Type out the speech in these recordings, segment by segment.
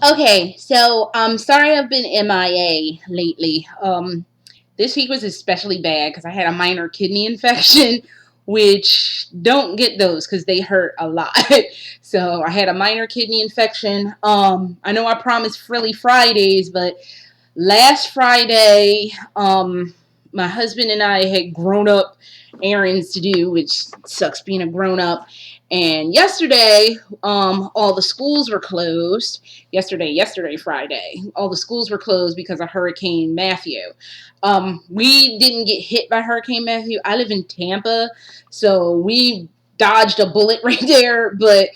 Okay, so I'm sorry I've been MIA lately. This week was especially bad because I had a minor kidney infection, which don't get those because they hurt a lot. So I had a minor kidney infection. I know I promised Frilly Fridays, but last Friday, my husband and I had grown up errands to do, which sucks being a grown up. And yesterday, all the schools were closed. Yesterday, Friday, all the schools were closed because of Hurricane Matthew. We didn't get hit by Hurricane Matthew. I live in Tampa, so we dodged a bullet right there. But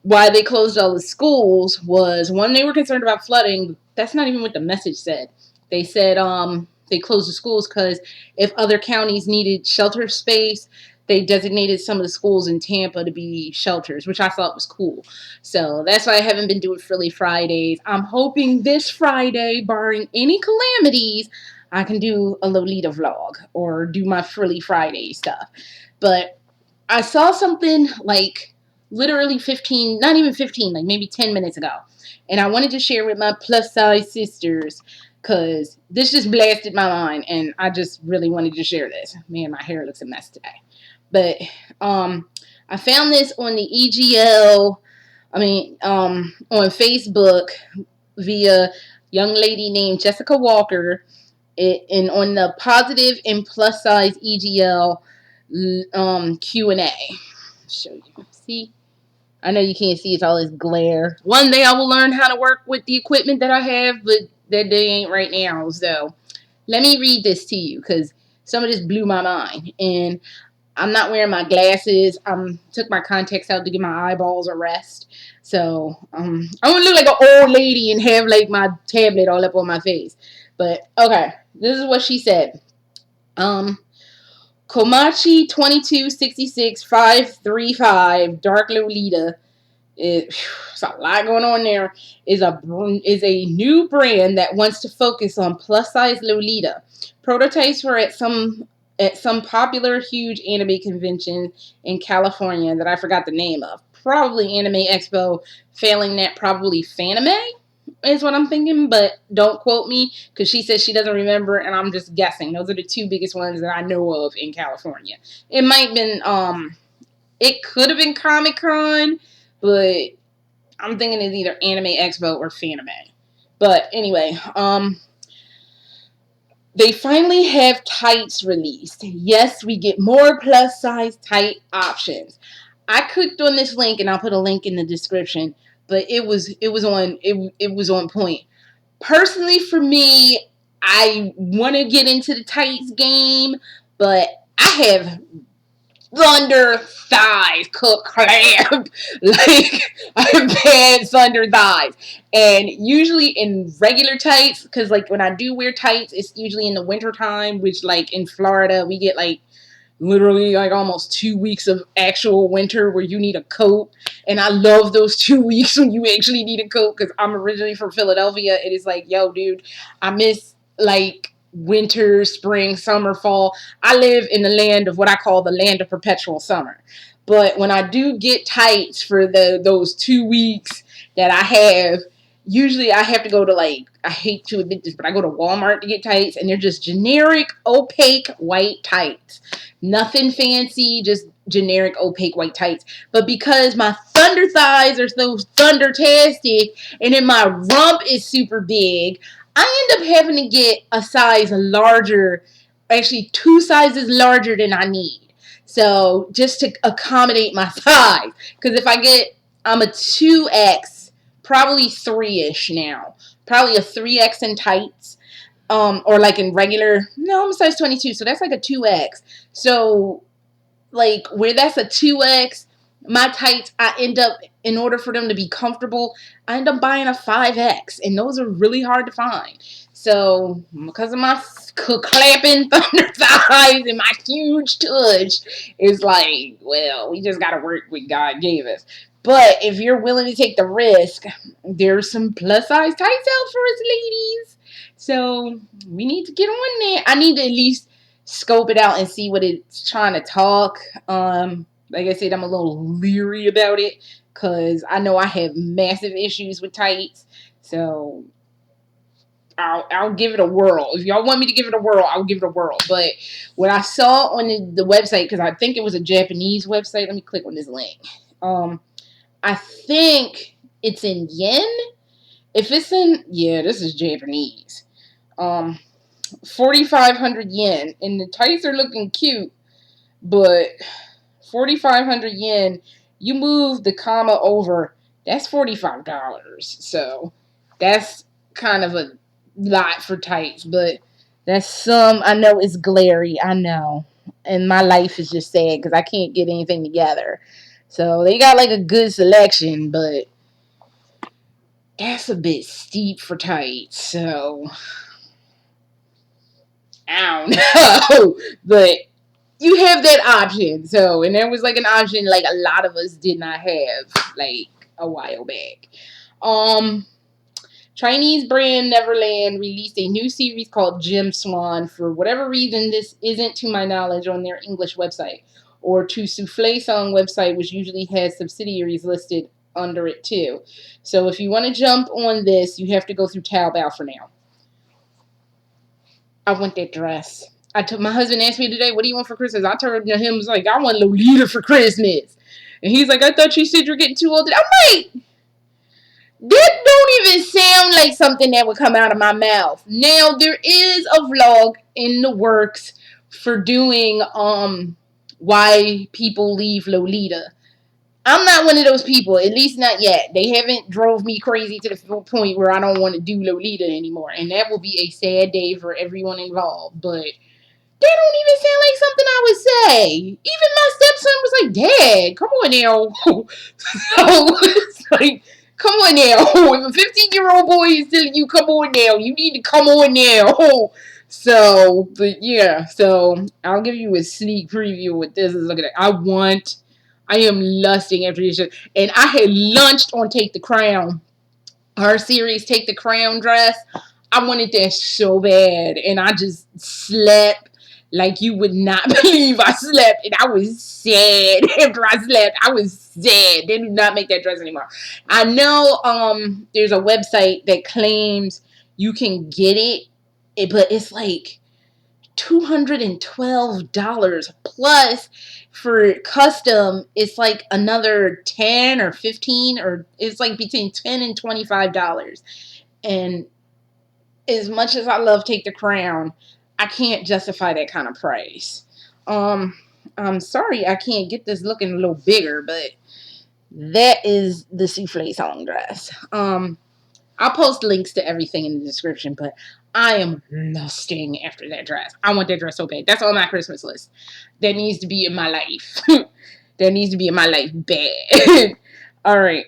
why they closed all the schools was one, they were concerned about flooding. That's not even what the message said. They said they closed the schools because if other counties needed shelter space, they designated some of the schools in Tampa to be shelters, which I thought was cool. So that's why I haven't been doing Philly Fridays. I'm hoping this Friday, barring any calamities, I can do a Lolita vlog or do my Philly Friday stuff. But I saw something like literally 15, not even 15, like maybe 10 minutes ago. And I wanted to share with my plus size sisters because this just blasted my mind and I just really wanted to share this. Man, my hair looks a mess today. But I found this on the EGL, on Facebook via young lady named Jessica Walker. And on the positive and plus size EGL Q&A. Show you. See? I know you can't see, it's all this glare. One day I will learn how to work with the equipment that I have, but that day ain't right now. So let me read this to you because some of this blew my mind. And I'm not wearing my glasses. Took my contacts out to give my eyeballs a rest. So I want to look like an old lady and have like my tablet all up on my face. But okay, this is what she said. Um, Komachi 2266535 Dark Lolita. It's a lot going on there. Is a new brand that wants to focus on plus size Lolita. Prototypes were at some popular huge anime convention in California that I forgot the name of. Probably Anime Expo. Failing that, probably Fanime is what I'm thinking, but don't quote me because she says she doesn't remember, and I'm just guessing. Those are the two biggest ones that I know of in California. It might have been it could have been Comic Con, but I'm thinking it's either Anime Expo or Fanime. But anyway, they finally have tights released. Yes, we get more plus size tight options. I clicked on this link and I'll put a link in the description, but it was on point. Personally, for me, I want to get into the tights game, but I have thunder thighs, cook clamp. Like, I have bad thunder thighs. And usually in regular tights, because like when I do wear tights, it's usually in the winter time, which like in Florida, we get like literally like almost 2 weeks of actual winter where you need a coat. And I love those 2 weeks when you actually need a coat because I'm originally from Philadelphia. It is like, yo, dude, I miss like winter, spring, summer, fall. I live in the land of what I call the land of perpetual summer. But when I do get tights for those 2 weeks that I have, usually I have to go to like, I hate to admit this, but I go to Walmart to get tights and they're just generic opaque white tights. Nothing fancy, just generic opaque white tights. But because my thunder thighs are so thundertastic and then my rump is super big, I end up having to get a size larger, actually two sizes larger than I need. So just to accommodate my size. Because if I'm a 2X, probably 3-ish now. Probably a 3X in tights. Or like in regular, no, I'm a size 22, so that's like a 2X. So like where that's a 2X, my tights, I end up, in order for them to be comfortable, I end up buying a 5X, and those are really hard to find. So because of my clapping thunder thighs and my huge tush, it's like, well, we just gotta work with God gave us. But if you're willing to take the risk, there's some plus size tights out for us ladies. So we need to get on there. I need to at least scope it out and see what it's trying to talk. Like I said, I'm a little leery about it because I know I have massive issues with tights. So I'll give it a whirl. If y'all want me to give it a whirl, I'll give it a whirl. But what I saw on the website, because I think it was a Japanese website. Let me click on this link. I think it's in yen. If it's in, yeah, this is Japanese. 4,500 yen, and the tights are looking cute, but 4,500 yen. You move the comma over, that's $45. So that's kind of a lot for tights, but that's some. I know it's glary. I know, and my life is just sad because I can't get anything together. So they got like a good selection, but that's a bit steep for tights. So I don't know, but you have that option. So, and there was like an option like a lot of us did not have like a while back. Um, Chinese brand Neverland released a new series called Gem Swan. For whatever reason, this isn't, to my knowledge, on their English website or to Souffle Song website, which usually has subsidiaries listed under it too. So if you want to jump on this, you have to go through Taobao for now. I want that dress. I took my husband asked me today, "What do you want for Christmas?" I turned to him, was like, "I want Lolita for Christmas," and he's like, "I thought you said you're getting too old." I'm like, that don't even sound like something that would come out of my mouth. Now there is a vlog in the works for doing why people leave Lolita. I'm not one of those people, at least not yet. They haven't drove me crazy to the point where I don't want to do Lolita anymore, and that will be a sad day for everyone involved. But that don't even sound like something I would say. Even my stepson was like, "Dad, come on now." So it's like, come on now. If a 15-year-old boy is telling you, "Come on now," you need to come on now. So, but yeah, so I'll give you a sneak preview of what this is looking at. I am lusting after this shit. And I had lunched on Take the Crown. Her series, Take the Crown dress. I wanted that so bad. And I just slept like you would not believe I slept. And I was sad after I slept. I was sad. They do not make that dress anymore. I know there's a website that claims you can get it, but it's like $212 plus for custom. It's like another 10 or 15, or it's like between $10 and $25. And as much as I love Take the Crown, I can't justify that kind of price. I'm sorry I can't get this looking a little bigger, but that is the Souffle Song dress. I'll post links to everything in the description, but I am lusting after that dress. I want that dress so bad. That's on my Christmas list. That needs to be in my life. That needs to be in my life bad. All right.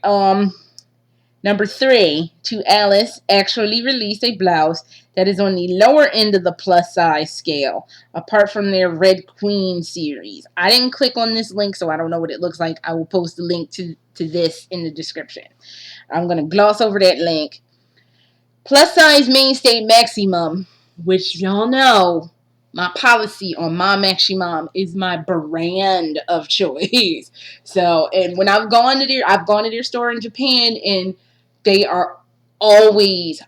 Number 3, To Alice actually released a blouse that is on the lower end of the plus size scale, apart from their Red Queen series. I didn't click on this link, so I don't know what it looks like. I will post the link to this in the description. I'm going to gloss over that link. Plus size mainstay maximum, which y'all know, my policy on my maximum is my brand of choice. So, and when I've gone to their store in Japan, and they are always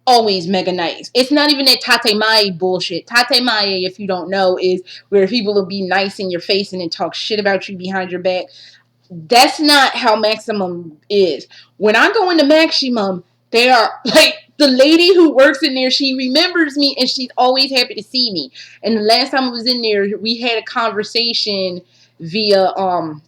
mega nice. It's not even that tate mae bullshit. Tate mae, if you don't know, is where people will be nice in your face and then talk shit about you behind your back. That's not how Maximum is. When I go into Maximum, they are like, the lady who works in there, she remembers me and she's always happy to see me. And the last time I was in there, we had a conversation via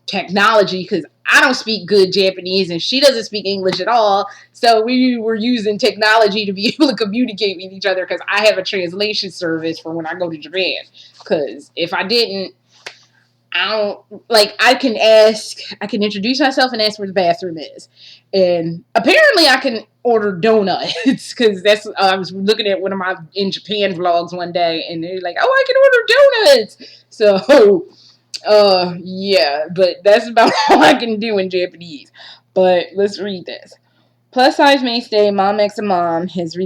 technology, because I don't speak good Japanese and she doesn't speak English at all. So we were using technology to be able to communicate with each other, because I have a translation service for when I go to Japan. Because if I didn't, I can introduce myself and ask where the bathroom is. And apparently I can order donuts, because I was looking at one of my in Japan vlogs one day, and they're like, "Oh, I can order donuts." So, yeah, but that's about all I can do in Japanese. But let's read this. Plus size mainstay Mom X a Mom has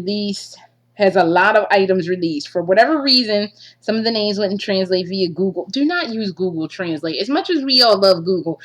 a lot of items released. For whatever reason, some of the names wouldn't translate via Google. Do not use Google Translate. As much as we all love Google,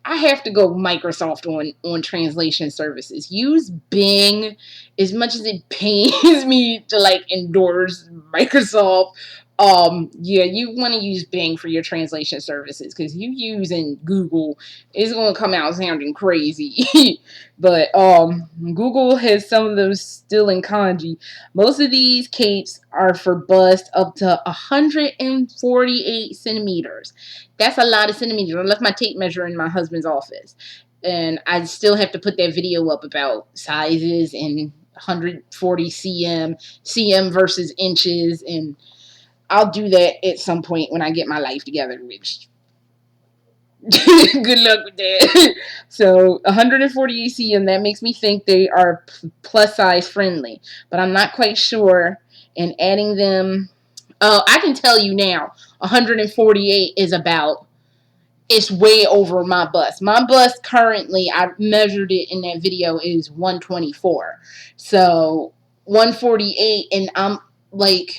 I have to go Microsoft on translation services. Use Bing as much as it pains me to like endorse Microsoft. Yeah, you want to use Bing for your translation services because you using Google is going to come out sounding crazy. But Google has some of those still in kanji. Most of these capes are for bust up to 148 centimeters. That's a lot of centimeters. I left my tape measure in my husband's office. And I still have to put that video up about sizes and 140 cm versus inches. And I'll do that at some point when I get my life together, which good luck with that. So 148 cm, that makes me think they are plus size friendly. But I'm not quite sure. And adding them, I can tell you now, 148 is about, it's way over my bust. My bust currently, I measured it in that video, is 124. So 148, and I'm like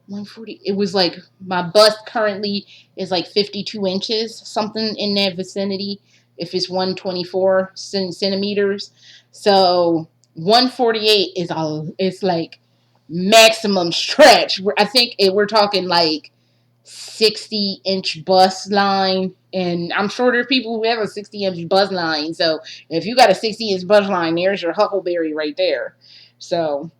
140. It was like my bust currently is like 52 inches, something in that vicinity. If it's 124 centimeters, so 148 is it's like maximum stretch. I think we're talking like 60-inch bust line, and I'm sure there's people who have a 60-inch bust line. So if you got a 60-inch bust line, there's your Huckleberry right there. So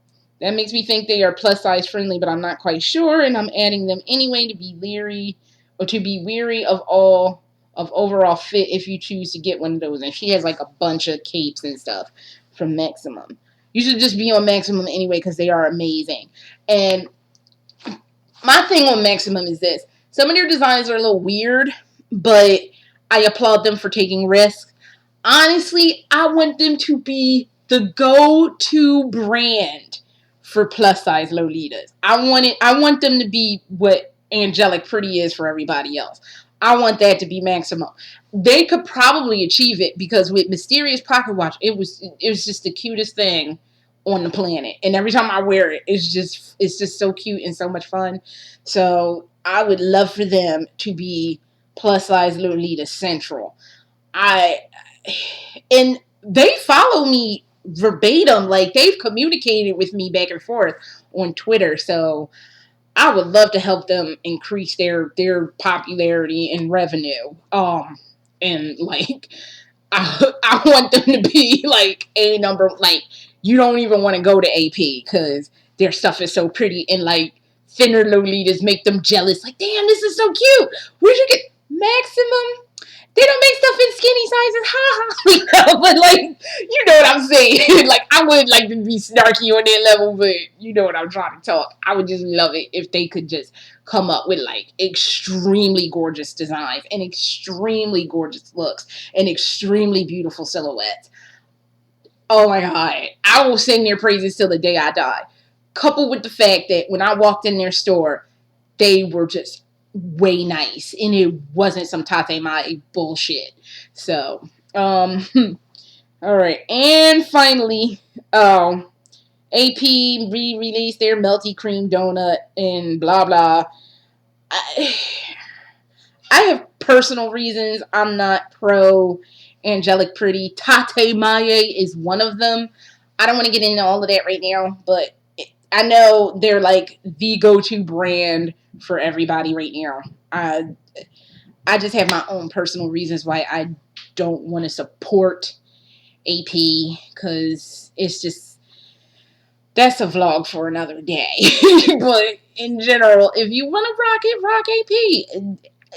that makes me think they are plus size friendly, but I'm not quite sure, and I'm adding them anyway to be leery or to be weary of overall fit if you choose to get one of those. And she has like a bunch of capes and stuff from Maximum. You should just be on Maximum anyway because they are amazing. And my thing on Maximum is this. Some of their designs are a little weird, but I applaud them for taking risks. Honestly, I want them to be the go-to brand for plus size Lolitas. I want them to be what Angelic Pretty is for everybody else. I want that to be Maximum. They could probably achieve it because with Mysterious Pocket Watch, it was just the cutest thing on the planet. And every time I wear it, it's just so cute and so much fun. So I would love for them to be plus size Lolita Central. And they follow me verbatim, like they've communicated with me back and forth on Twitter. So I would love to help them increase their popularity and revenue. And like I want them to be like a number, like you don't even want to go to AP because their stuff is so pretty, and like thinner Lolitas make them jealous. Like, damn, this is so cute. Where'd you get Maximum? They don't make stuff in skinny sizes, ha ha. But like, you know what I'm saying. Like, I would like to be snarky on that level, but you know what I'm trying to talk. I would just love it if they could just come up with like extremely gorgeous designs and extremely gorgeous looks and extremely beautiful silhouettes. Oh my god, I will sing their praises till the day I die. Coupled with the fact that when I walked in their store, they were just way nice, and it wasn't some Tate Mai bullshit. So, all right, and finally, AP re-released their melty cream donut and blah blah. I, I have personal reasons. I'm not pro Angelic Pretty. Tate Maye is one of them. I don't want to get into all of that right now, but I know they're like the go-to brand for everybody right now. I just have my own personal reasons why I don't want to support AP because it's just, that's a vlog for another day. But in general, if you want to rock it, rock AP.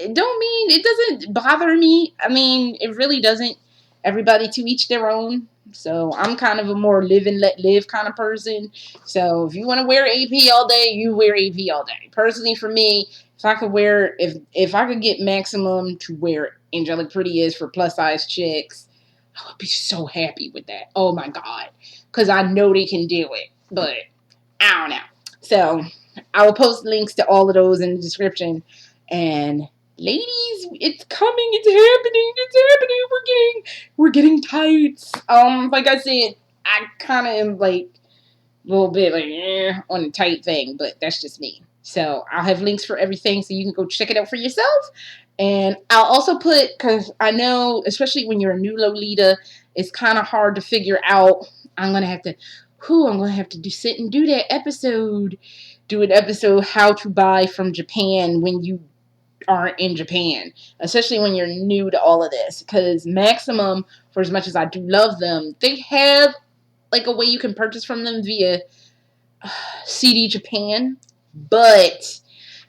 It don't mean, it doesn't bother me. I mean, it really doesn't. Everybody to each their own. So I'm kind of a more live and let live kind of person. So if you want to wear AP all day, you wear AP all day. Personally, for me, if I could wear, if I could get Maximum to where Angelic Pretty is for plus size chicks, I would be so happy with that. Oh my god, because I know they can do it. But I don't know. So I will post links to all of those in the description. And ladies, it's coming, it's happening, we're getting tights. Like I said, I kinda am like a little bit like on the tight thing, but that's just me. So I'll have links for everything so you can go check it out for yourself. And I'll also put, because I know, especially when you're a new Lolita, it's kind of hard to figure out. I'm gonna have to, I'm gonna have to sit and do that episode, do an episode how to buy from Japan when you aren't in Japan, especially when you're new to all of this. Because Maximum, for as much as I do love them, they have like a way you can purchase from them via CD Japan, but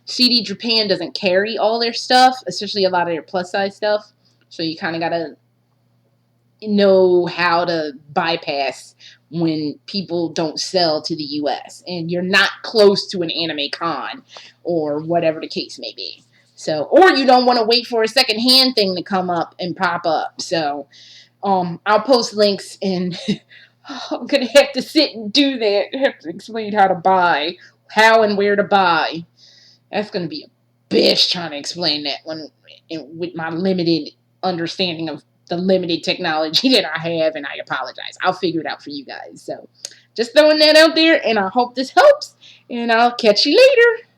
CD Japan doesn't carry all their stuff, especially a lot of their plus size stuff. So you kind of gotta know how to bypass when people don't sell to the US and you're not close to an anime con or whatever the case may be. So, or you don't want to wait for a secondhand thing to come up and pop up. So, I'll post links and I'm gonna have to sit and do that. I have to explain how to buy, how and where to buy. That's gonna be a bitch trying to explain that with my limited understanding of the limited technology that I have, and I apologize. I'll figure it out for you guys. So, just throwing that out there, and I hope this helps. And I'll catch you later.